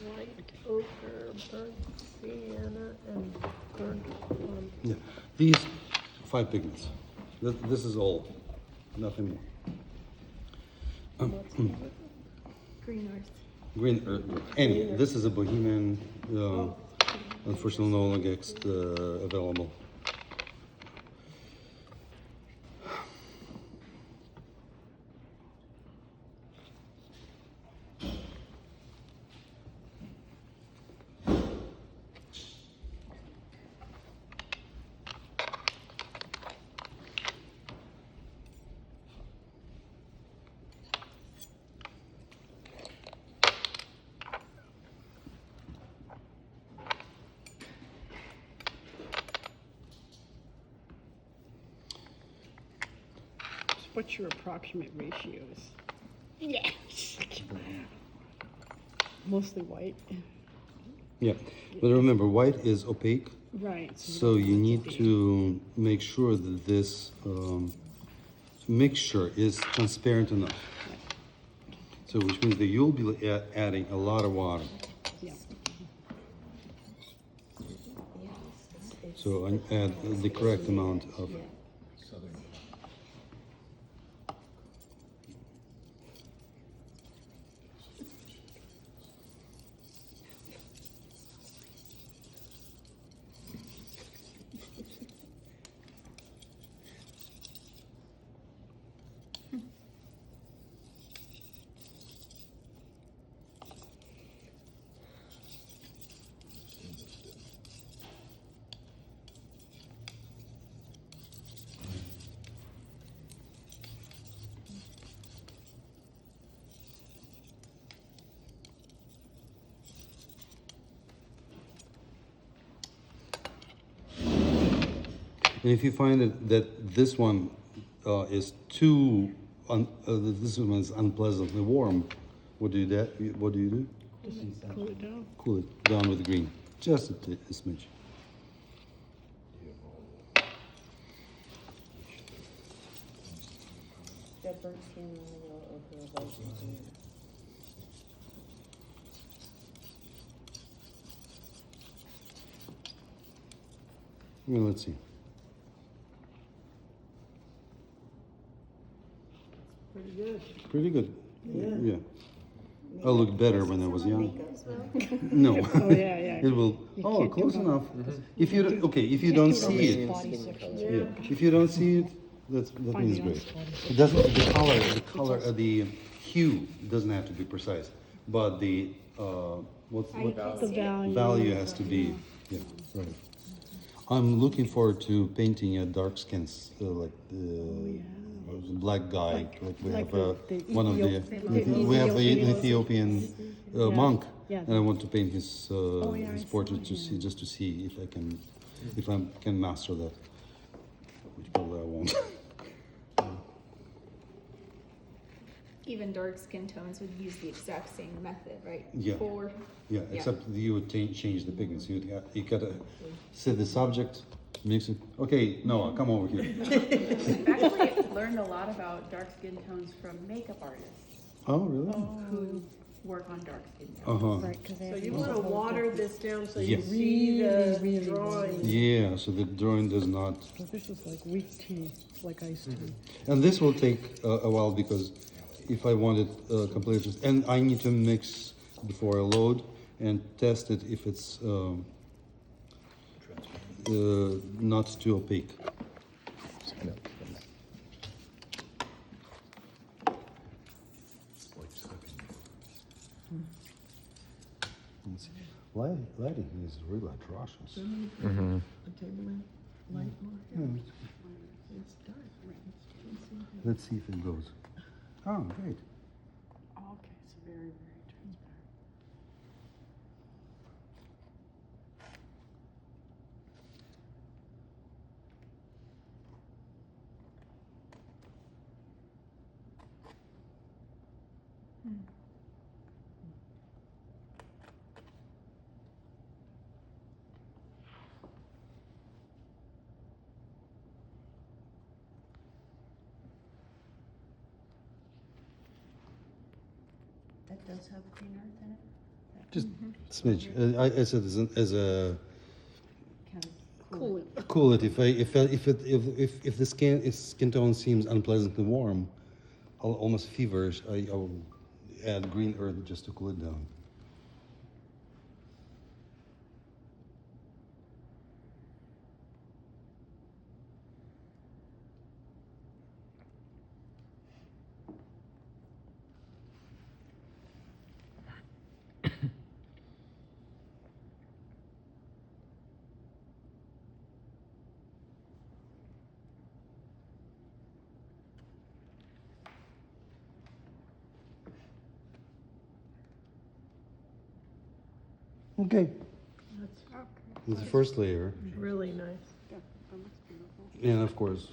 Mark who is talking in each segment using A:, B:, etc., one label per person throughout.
A: White, ochre, burnt sienna, and burnt umber.
B: Yeah, these 5 pigments. This is all, nothing more.
A: What's the other?
C: Green earth.
B: Green, any. This is a Bohemian. Unfortunately, no longer available.
A: What's your approximate ratios?
C: Yes.
A: Mostly white.
B: Yeah, but remember, white is opaque,
A: Right.
B: so you need to make sure that this mixture is transparent enough. So, which means that you'll be adding a lot of water.
A: Yeah.
B: So add the correct amount of. And if you find that this one is too, this one is unpleasantly warm, what do you do? What do you do?
A: Cool it down.
B: Cool it down with green, just a smidge.
D: That burnt sienna, ochre, white, and green.
B: Well, let's see.
A: Pretty good.
B: Pretty good.
A: Yeah.
B: Yeah. I looked better when I was young. No.
A: Oh, yeah, yeah.
B: It will.
A: You
B: Oh,
A: can't do
B: close
A: it
B: enough. If you don't, okay, if you don't see it, yeah. If you don't see it, that
A: Find
B: means
A: the
B: great.
A: spot.
B: It doesn't. The hue doesn't have to be precise, but the what
A: The value.
B: value has to be. Yeah, right. I'm looking forward to painting a dark skins like the black guy. Like we
A: like
B: have
A: the
B: one of the
A: Ethiopian-
B: we have an
A: Ethiopian-
B: Ethiopian monk,
A: Yeah.
B: and I want to paint his
A: yeah,
B: his
A: I
B: portrait
A: saw
B: to see just to see if I can master that, which probably I won't.
C: Even dark skin tones would use the exact same method, right?
B: Yeah. Yeah, except you would change the pigments. You gotta set the subject, mix it. Okay, Noah, come over here.
D: Actually, I learned a lot about dark skin tones from makeup artists
B: Oh, really?
D: who work on dark skin tones.
B: Uh-huh.
A: Right, 'cause they
E: So
A: have
E: you
A: to
E: want to
A: hold
E: water
A: it.
E: this down so
B: Yeah.
E: you see the
A: Really, really
E: drawing.
B: Yeah, so the drawing does not.
A: So this is like weak tea, like iced tea.
B: And this will take a while because if I want it completely, and I need to mix before I load and test it if it's not too opaque. Let's see. Lighting is really atrocious.
E: A table light more.
B: Yeah.
E: It's dark.
B: Let's see if it goes. Oh, great.
A: Okay, it's very, very transparent.
D: That does have green earth in it?
B: Just Smidge. I said as a
D: Kind of
A: Cool.
B: cool it if the skin tone seems unpleasantly warm, almost feverish. I'll add green earth just to cool it down. Okay,
E: That's
B: that's the first layer,
E: really nice.
A: Yeah, that looks beautiful.
B: and of course.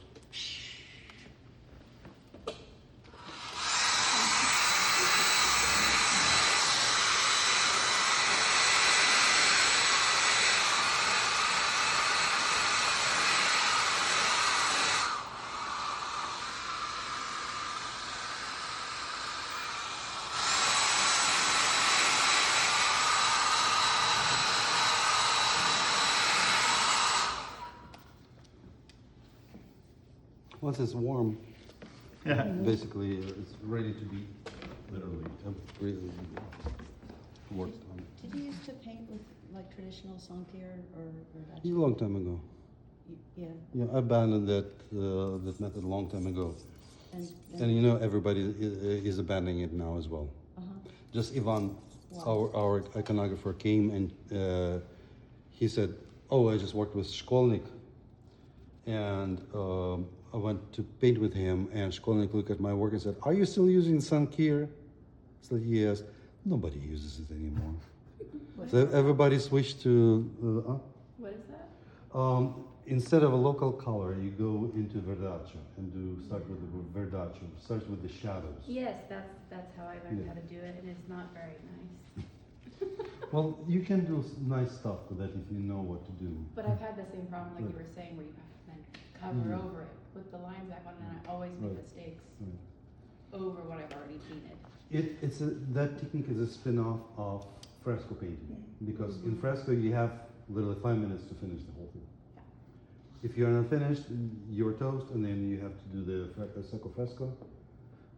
B: Once it's warm, basically it's ready to be literally worked on.
F: Did you used to paint with like traditional Sankia or
B: A long time ago.
F: Yeah,
B: Yeah, I abandoned that method a long time ago.
F: and,
B: And you know, everybody is abandoning it now as well. Just Ivan,
F: Wow.
B: our iconographer, came and he said, "Oh, I just worked with Shkolnik," and I went to paint with him, and Shkolnik looked at my work and said, "Are you still using Sankir?" I said, "Yes." Nobody uses it anymore. So everybody switched to.
D: What is that?
B: Instead of a local color, you go into Verdaccio and start with the Verdaccio. Starts with the shadows.
D: Yes, that's how I learned
B: Yeah.
D: how to do it, and it's not very nice.
B: Well, you can do nice stuff with that if you know what to do.
D: But I've had the same problem, like you were saying, where you have to then cover
B: Mhm.
D: over it, put the lines back on, and I always make
B: Right.
D: mistakes
B: Right.
D: over what I've already painted.
B: That technique is a spin-off of fresco painting, because in fresco you have literally 5 minutes to finish the whole thing. If you're not finished, you're toast, and then you have to do the secco fresco,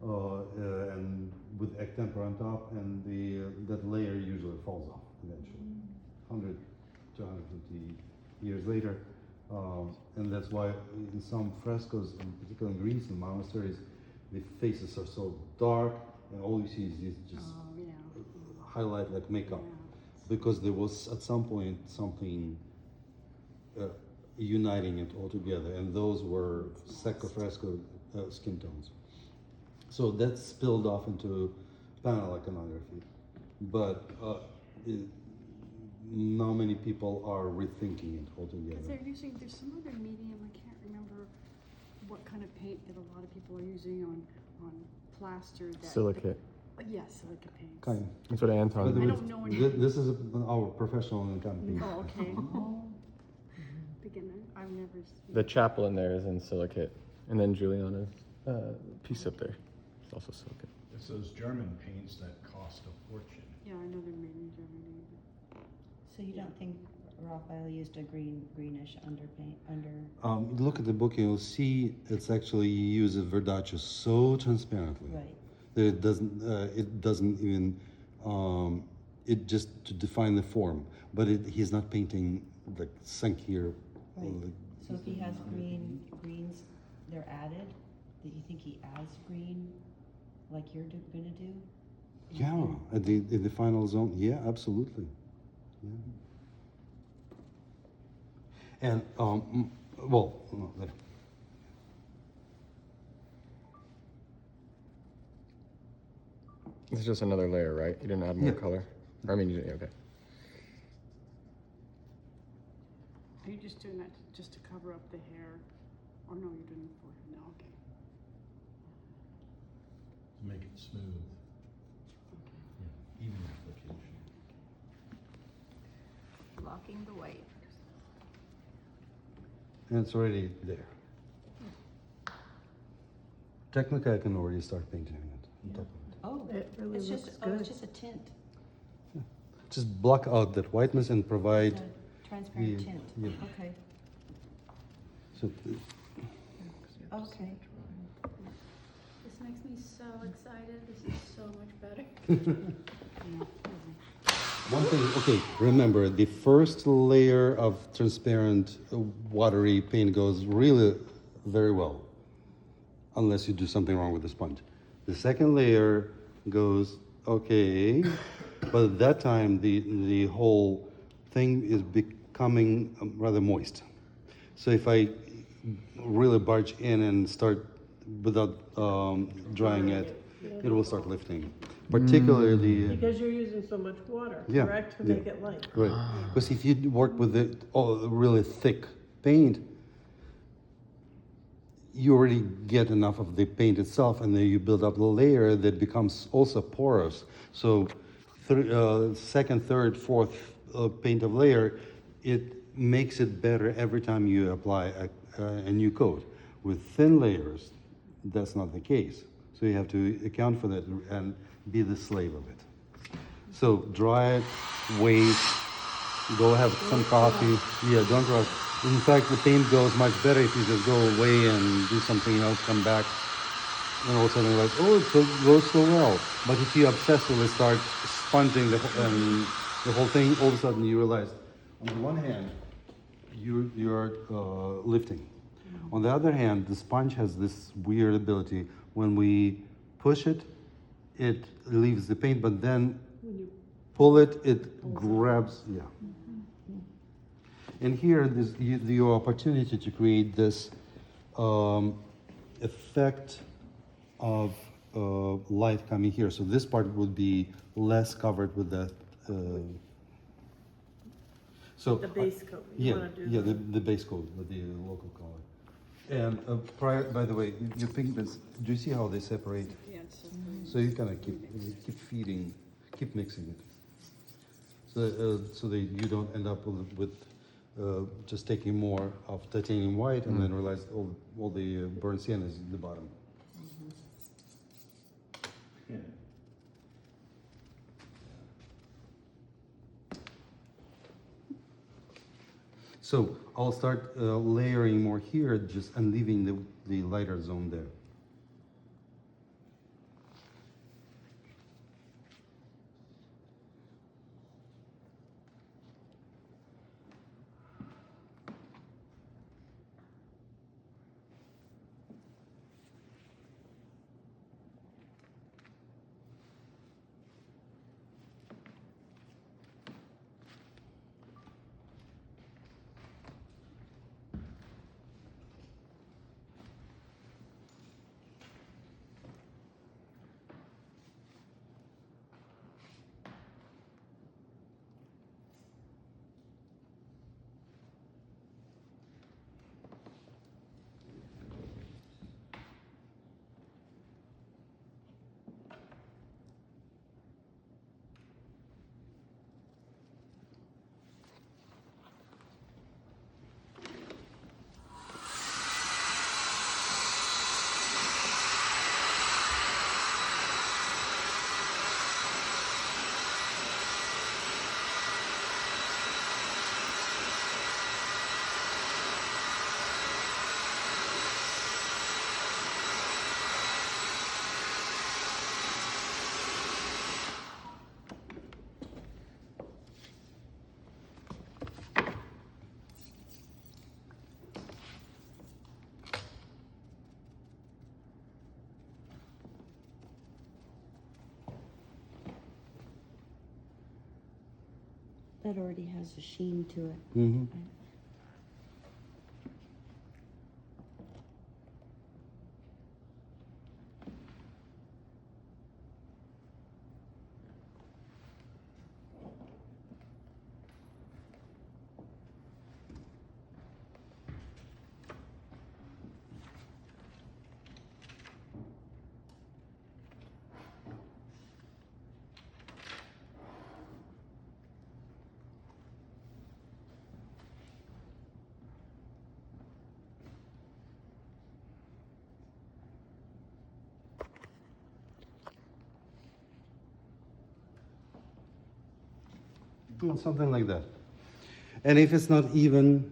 B: and with egg tempera on top, and that layer usually falls off eventually, 100 to 150 years later, and that's why in some frescoes, in particular in Greece and monasteries, the faces are so dark, and all you see is just
A: Oh, yeah.
B: highlight like makeup,
A: Yeah.
B: because there was at some point something uniting it all together, and those were secco fresco skin tones. So that spilled off into panel iconography, but not many people are rethinking it
A: Because
B: altogether.
A: there's some other medium, I can't remember what kind of paint that a lot of people are using on plaster.
G: Silicate.
A: Yes, silicate paints.
B: Kind of.
G: That's what
B: By the
G: Anton.
A: I
B: way,
A: don't know any-
B: this is our professional campaign.
A: Oh, okay. Beginner, I've never seen.
G: The chapel in there is in silicate, and then Juliana's piece up there is also silicate.
H: It's those German paints that cost a fortune.
A: Yeah, I know they're made in Germany.
F: so you don't think Raphael used a greenish underpaint under?
B: Look at the book, and you'll see it's actually he uses Verdaccio so transparently.
F: Right.
B: That it doesn't even it just to define the form, but he's not painting like sunk here.
F: Right. So if he has greens, they're added. Do you think he adds green, like you're gonna do?
B: Yeah, at in the final zone, yeah, absolutely. Yeah. And well, no, there.
G: This is just another layer, right? You didn't add more
B: Yeah.
G: color? Or, I mean, you didn't, okay.
A: Are you just doing that just to cover up the hair? Or no, you're doing it for him? No, okay.
H: To make it smooth. Even application.
C: Blocking the white.
B: And it's already there. Technically, I can already start painting it on top of it.
F: Oh,
E: It really
F: it's
E: looks
F: just
E: good.
F: it's just a tint.
B: just block out that whiteness and provide.
F: The transparent
B: Yeah,
F: tint,
B: yeah.
F: okay,
B: So
F: okay.
D: This makes me so excited. This is so much better.
B: one thing, okay, remember the first layer of transparent watery paint goes really very well, unless you do something wrong with the sponge. The second layer goes okay, but at that time the whole thing is becoming rather moist. So if I really barge in and start without drying it, it will start lifting. Particularly,
E: Because you're using so much water,
B: Yeah,
E: correct, to
B: yeah.
E: make it light.
B: right? Because if you work with the really thick paint, you already get enough of the paint itself, and then you build up the layer that becomes also porous. So, second, third, fourth paint of layer, it makes it better every time you apply a new coat. With thin layers, that's not the case. So you have to account for that and be the slave of it. So dry it, wait, go have some coffee. Yeah, don't rush. In fact, the paint goes much better if you just go away and do something else, come back, and all of a sudden you're like, oh, it goes so well. But if you obsessively start sponging the whole thing, all of a sudden you realize, on the one hand, you're lifting. On the other hand, the sponge has this weird ability. When we push it, it leaves the paint, but then pull it, it grabs, yeah. And here, there's your opportunity to create this effect of light coming here. So this part would be less covered with that. So
E: The base coat, you
B: yeah,
E: wanna do
B: yeah,
E: that.
B: the base coat with the local color. And by the way, your pigments, do you see how they separate?
A: Yeah, it's just
B: So you kind of keep feeding, keep mixing it. So that you don't end up with just taking more of titanium white and then realize all the burnt sienna is at the bottom.
H: Yeah.
B: So I'll start layering more here, just and leaving the lighter zone there.
F: That already has a sheen to it.
B: Mm-hmm. Something like that. And if it's not even,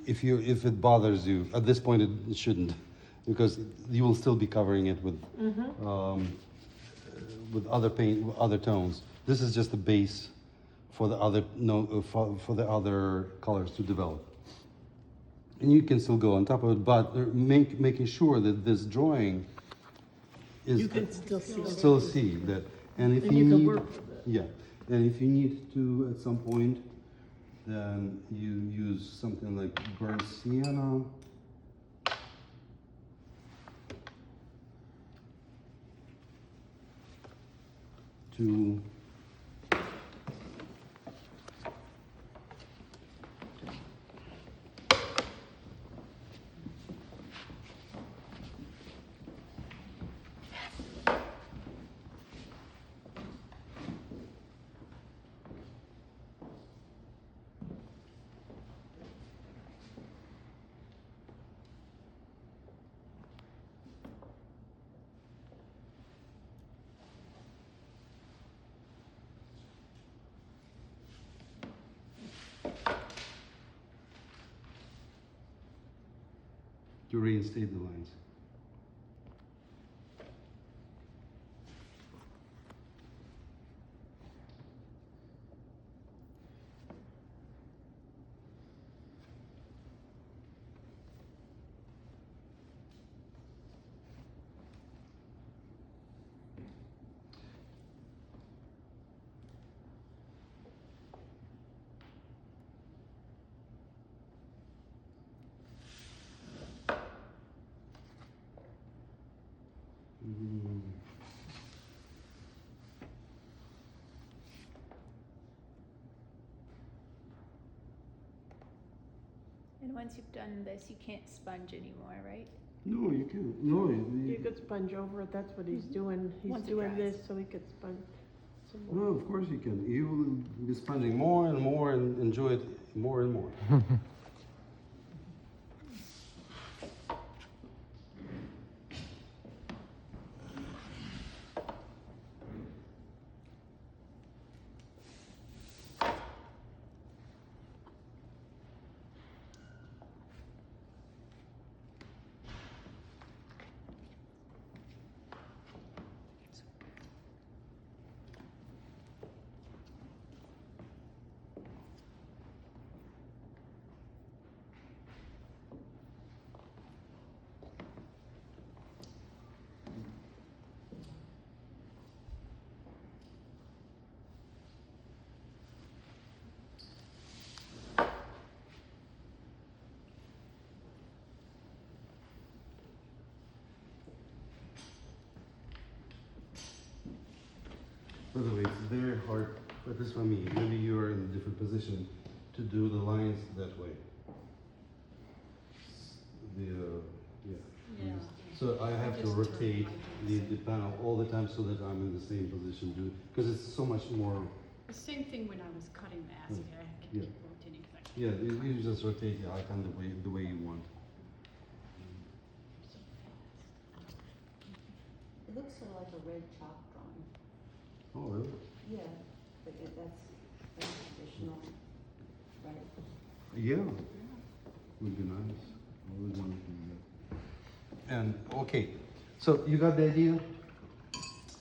B: if it bothers you, at this point it shouldn't, because you will still be covering it with other paint, other tones. This is just the base for the other for the other colors to develop. And you can still go on top of it, but making sure that this drawing is
E: You can still see.
B: still see that. And if
E: And
B: you
E: you can
B: need,
E: work with it.
B: yeah, and if you need to at some point, then you use something like burnt sienna. To reinstate the lines.
C: And once you've done this, you can't sponge anymore, right?
B: No, you can't. No,
E: You could sponge over it, that's what he's doing. He's
C: Once it
E: doing
C: dries.
E: this so he could sponge some
B: no,
E: more.
B: of course you can. You will be spending more and more and enjoy it more and more. By the way, it's very hard, but this for me, maybe you are in a different position to do the lines that way. Yeah. So I have to rotate the panel all the time so that I'm in the same position, because it's so much more.
A: The same thing when I was cutting the acid, I had to
B: Yeah.
A: keep rotating. 'Cause I
B: Yeah, you just rotate the icon the way you want.
F: It looks sort of like a red chalk drawing.
B: Oh, really?
F: Yeah, but that's traditional, right?
B: Yeah. Would be nice. I would want to do that. And okay, so you got the idea?